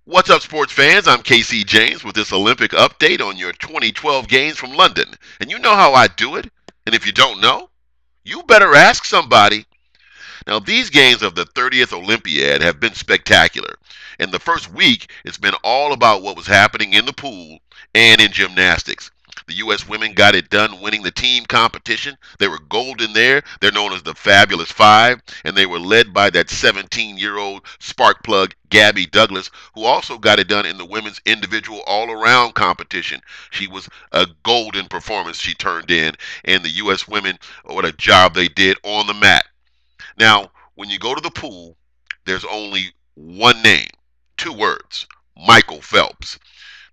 What's up, sports fans? I'm KC James with this Olympic update on your 2012 games from London. And you know how I do it. And if you don't know, you better ask somebody. Now, these games of the 30th Olympiad have been spectacular. In the first week, it's been all about what was happening in the pool and in gymnastics. The U.S. women got it done winning the team competition. They were golden there. They're known as the Fabulous Five, and they were led by that 17-year-old spark plug, Gabby Douglas, who also got it done in the women's individual all-around competition. She was a golden performance she turned in, and the U.S. women, what a job they did on the mat. Now, when you go to the pool, there's only one name, two words: Michael Phelps,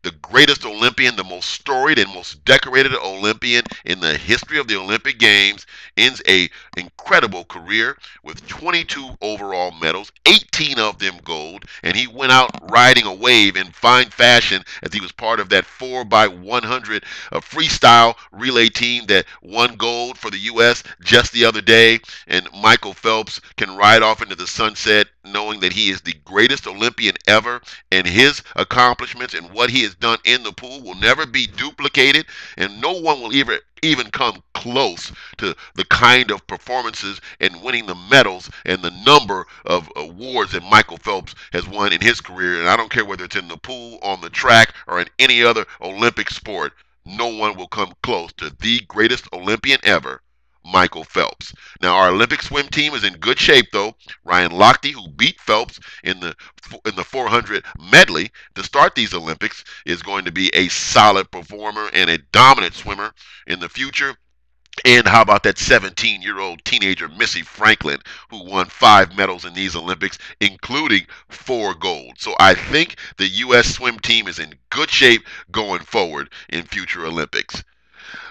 the greatest Olympian, the most storied and most decorated Olympian in the history of the Olympic Games, ends a incredible career with 22 overall medals, 18 of them gold, and he went out riding a wave in fine fashion as he was part of that 4 by 100 freestyle relay team that won gold for the U.S. just the other day. And Michael Phelps can ride off into the sunset knowing that he is the greatest Olympian ever, and his accomplishments and what he has done in the pool will never be duplicated, and no one will even come close to the kind of performances and winning the medals and the number of awards that Michael Phelps has won in his career. And I don't care whether it's in the pool, on the track, or in any other Olympic sport, no one will come close to the greatest Olympian ever, Michael Phelps. Now, our Olympic swim team is in good shape, though. Ryan Lochte, who beat Phelps in the 400 medley to start these Olympics, is going to be a solid performer and a dominant swimmer in the future. And how about that 17-year-old teenager, Missy Franklin, who won 5 medals in these Olympics, including 4 gold? So I think the U.S. swim team is in good shape going forward in future Olympics.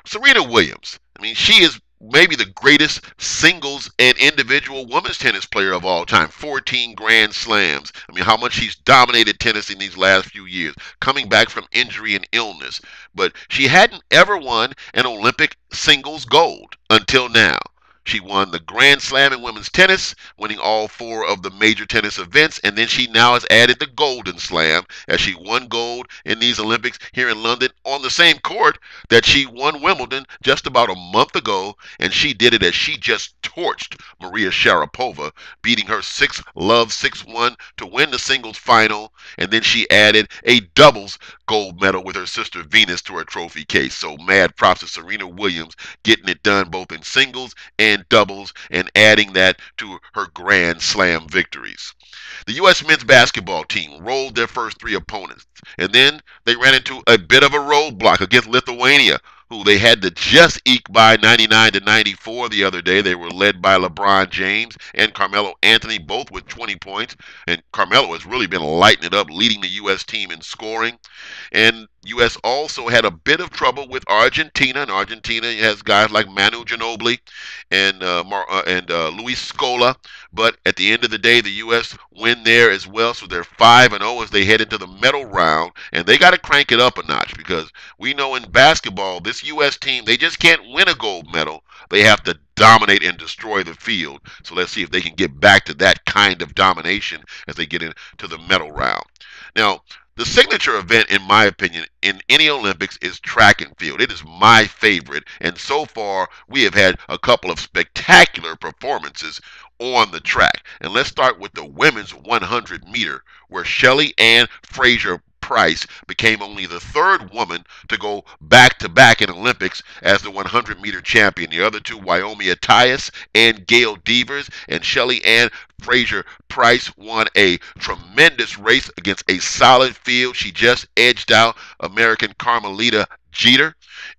Serena Williams, I mean, she is maybe the greatest singles and individual women's tennis player of all time. 14 Grand Slams. I mean, how much she's dominated tennis in these last few years, coming back from injury and illness. But she hadn't ever won an Olympic singles gold until now. She won the Grand Slam in women's tennis, winning all 4 of the major tennis events, and then she now has added the Golden Slam as she won gold in these Olympics here in London on the same court that she won Wimbledon just about a month ago, and she did it as she just torched Maria Sharapova, beating her 6-love 6-1 to win the singles final, and then she added a doubles gold medal with her sister Venus to her trophy case. So mad props to Serena Williams getting it done both in singles and doubles and adding that to her Grand Slam victories. The U.S. men's basketball team rolled their first 3 opponents, and then they ran into a bit of a roadblock against Lithuania, who they had to just eke by 99 to 94 the other day. They were led by LeBron James and Carmelo Anthony, both with 20 points. And Carmelo has really been lighting it up, leading the U.S. team in scoring. And U.S. also had a bit of trouble with Argentina, and Argentina has guys like Manu Ginobili and Luis Scola. But at the end of the day, the U.S. win there as well, so they're 5-0 as they head into the medal round, and they got to crank it up a notch because we know in basketball this U.S. team, they just can't win a gold medal. They have to dominate and destroy the field. So let's see if they can get back to that kind of domination as they get into the medal round. Now, the signature event, in my opinion, in any Olympics is track and field. It is my favorite, and so far we have had a couple of spectacular performances on the track. And let's start with the women's 100 meter, where Shelly Ann Fraser Price became only the third woman to go back to back in Olympics as the 100-meter champion. The other two, Wyoming Attias and Gail Devers, and Shelly Ann Fraser Price won a tremendous race against a solid field. She just edged out American Carmelita Jeter,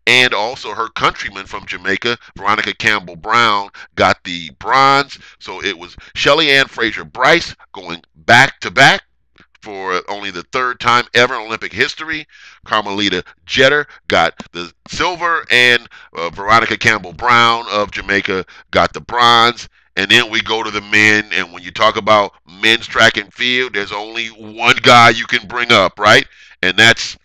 and also her countryman from Jamaica, Veronica Campbell Brown, got the bronze. So it was Shelly Ann Fraser Price going back to back for only the third time ever in Olympic history. Carmelita Jeter got the silver, and Veronica Campbell Brown of Jamaica got the bronze. And then we go to the men, and when you talk about men's track and field, there's only one guy you can bring up, right? And that's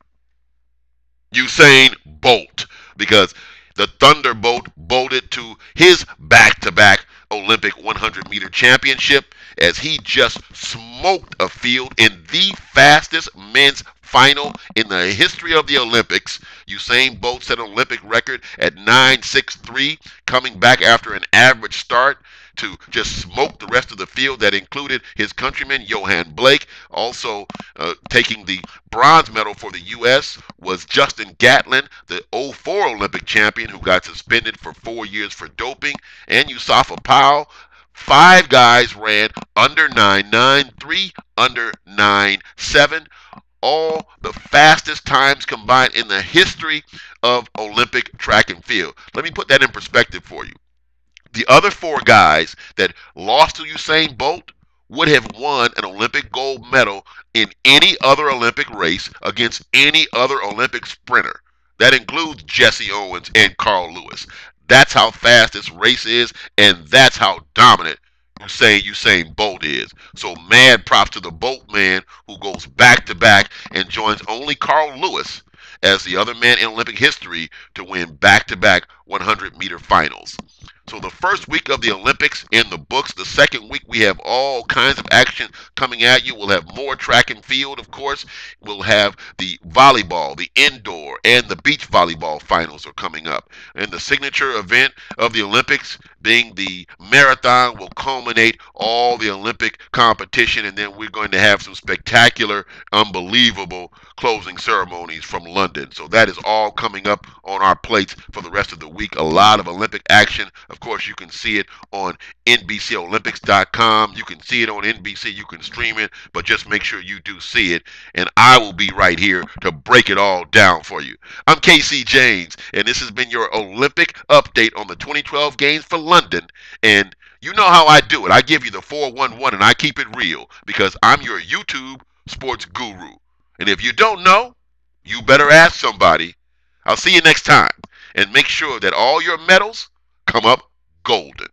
Usain Bolt, because the Thunderbolt bolted to his back-to-back Olympic 100-meter championship, as he just smoked a field in the fastest men's final in the history of the Olympics. Usain Bolt set an Olympic record at 9:63, coming back after an average start to just smoke the rest of the field that included his countryman Johan Blake. Also taking the bronze medal for the U.S. was Justin Gatlin, the '04 Olympic champion who got suspended for 4 years for doping, and Yusafa Powell. Five guys ran under 9.9, three under 9.7, all the fastest times combined in the history of Olympic track and field. Let me put that in perspective for you. The other four guys that lost to Usain Bolt would have won an Olympic gold medal in any other Olympic race against any other Olympic sprinter. That includes Jesse Owens and Carl Lewis. That's how fast this race is, and that's how dominant Usain Bolt is. So mad props to the Bolt man who goes back to back and joins only Carl Lewis as the other man in Olympic history to win back to back 100-meter finals. So the first week of the Olympics in the books. The second week we have all kinds of action coming at you. We'll have more track and field, of course. We'll have the volleyball, the indoor, and the beach volleyball finals are coming up. And the signature event of the Olympics, being the marathon, will culminate all the Olympic competition. And then we're going to have some spectacular, unbelievable closing ceremonies from London. So that is all coming up on our plates for the rest of the week. A lot of Olympic action. Of course, you can see it on NBCOlympics.com. You can see it on NBC. You can stream it, but just make sure you do see it. And I will be right here to break it all down for you. I'm Casey James, and this has been your Olympic update on the 2012 Games for London. And you know how I do it. I give you the 411 and I keep it real because I'm your YouTube sports guru. And if you don't know, you better ask somebody. I'll see you next time. And make sure that all your medals come up golden.